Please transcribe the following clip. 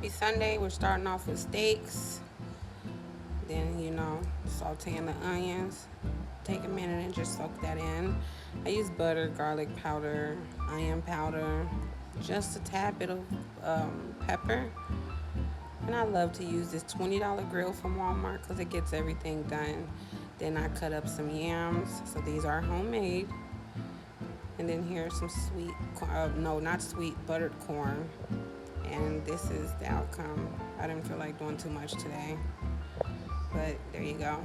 Happy Sunday. We're starting off with steaks. Then, sauteing the onions. Take a minute and just soak that in. I use butter, garlic powder, onion powder, just a tad bit of pepper. And I love to use this $20 grill from Walmart because it gets everything done. Then I cut up some yams. So these are homemade. And then here's some sweet, no, not sweet, buttered corn. And this is the outcome. I didn't feel like doing too much today, but there you go.